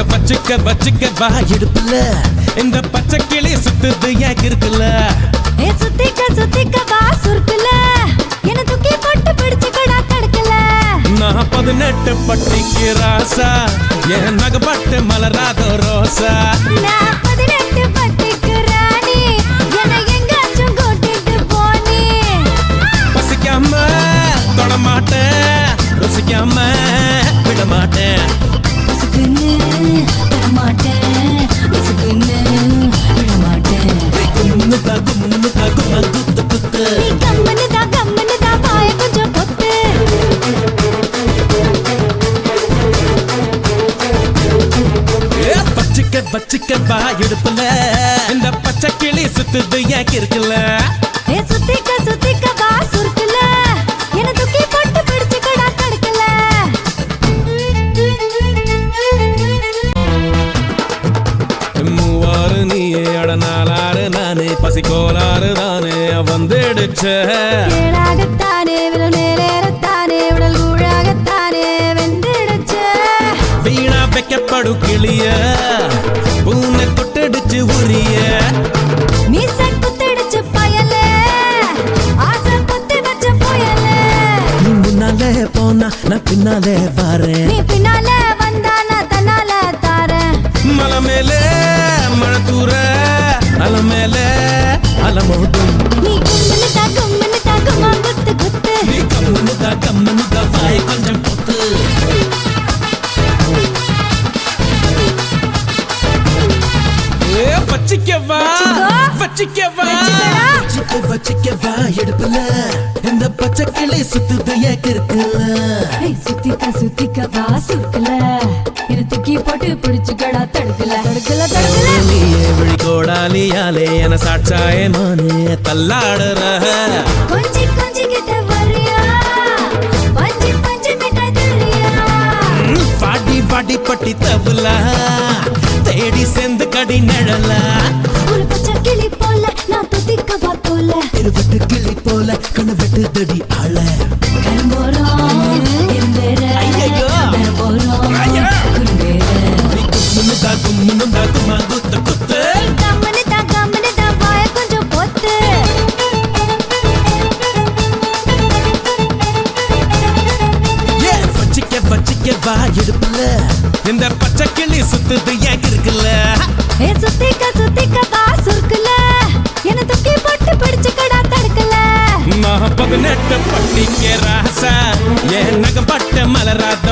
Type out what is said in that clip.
பச்சுக்க பச்சுக்க வா இடுப்புல இந்த பச்சை கிளி சுத்துது ஏன் இருக்குல்ல சுத்திக்க சுத்திக்க வா சுருக்குல என்ன தூக்கி போட்டு பிடிச்சு கடா தடுக்கல நான் 18 பட்டிக்கு ராசா என் நகப்பட்டு மலராத ரோசா நான் 18 பட்டிக்கு ராணி என்ன எங்காச்சும் கூட்டிட்டு போனி பசிக்காம தொடமாட்டேன் ருசிக்காம விடமாட்டேன் பசுக்குன்னு தரமாட்டேன் பசுக்குன்னு விடமாட்டேன் கும்முன்னு தாக்குமா குத்து குத்து நீ கம்மனு தான் பாய கொஞ்சம் பொத்து பச்சிக்க பச்சிக்க வா இடுப்புல இந்த பச்சை கிளி சுத்துது ஏன் இருக்குல்ல சுத்திக்க சுத்திக்க வா சுருக்குல என்ன தூக்கி போட்டு பிடிச்சு கடா தடுக்கல மூவாறு நீயே அடநாளாறு நானே பசிக்கோளாறு தானே வந்துடுச்ச ஏழாகத்தானே விரல் மேலேறத்தானே உடல் கூழாகத்தானே வெந்திடுச்சு வீணா வைக்கப்படு கிளிய பூனை தொட்டடிச்சு உரிய மீச குத்திடுச்சு பயலே ஆசை குத்தி வச்ச புயலே நீ முன்னாலே போனா நான் பின்னாலே வரேன் நீ பின்னால வந்தா நான் தன்னால தாரேன் மலை மேலே மழை தூர அலை மேலே அலமோதும் நீ கும்முன்னு தாக்குமா குத்து குத்து நீ கம்முன்னு தான் வாய் கொஞ்சம் பொத்து வச்சிக்கவா வச்சிக்கவா வச்சிக்கவா எடுப்பல இந்த பச்சை கிளி சுத்துது ஏக்கு இருக்குல்ல சுத்திக்க சுத்திக்க வா சுருக்குல என்ன தூக்கி போட்டு பிடிச்சு கடா தடுக்கல தடுக்கல தடுக்கல நீயே விழிகோடாலியாலே என சாட்சாயே மானே தள்ளாடுற கொஞ்சி கொஞ்சி கிட்ட வரியா பஞ்சு பஞ்சு மிட்டாய் தரியா பாடி பாடி பட்டி தவுலா தேடி சேர்ந்து கடி நிழல ஒரு பச்சை கிளி போல நான் துதிக்க வா போல இருவட்டு கிளி போல கண்ணு வெட்டு தடி ஆள கரும்போறோம் இருந்தேர ஐயையோ. கரும்போறோம் ஐயா. குறும்பேர கும்முன்னு தாக்குமா குத்து குத்து கம்மனு தான் வாய கொஞ்சம் பொத்து ஏ வச்சிக்க வா எடுப்புல இந்த பச்சை கிளி சுத்துது ஏக்கு இருக்குல்ல சுத்திக்க வா சுருக்குல என்ன தூக்கி போட்டு பிடிச்சு கடா தடுக்கல நான் 18 பட்டிக்கு ராசா என் நகப்பட்ட மலராத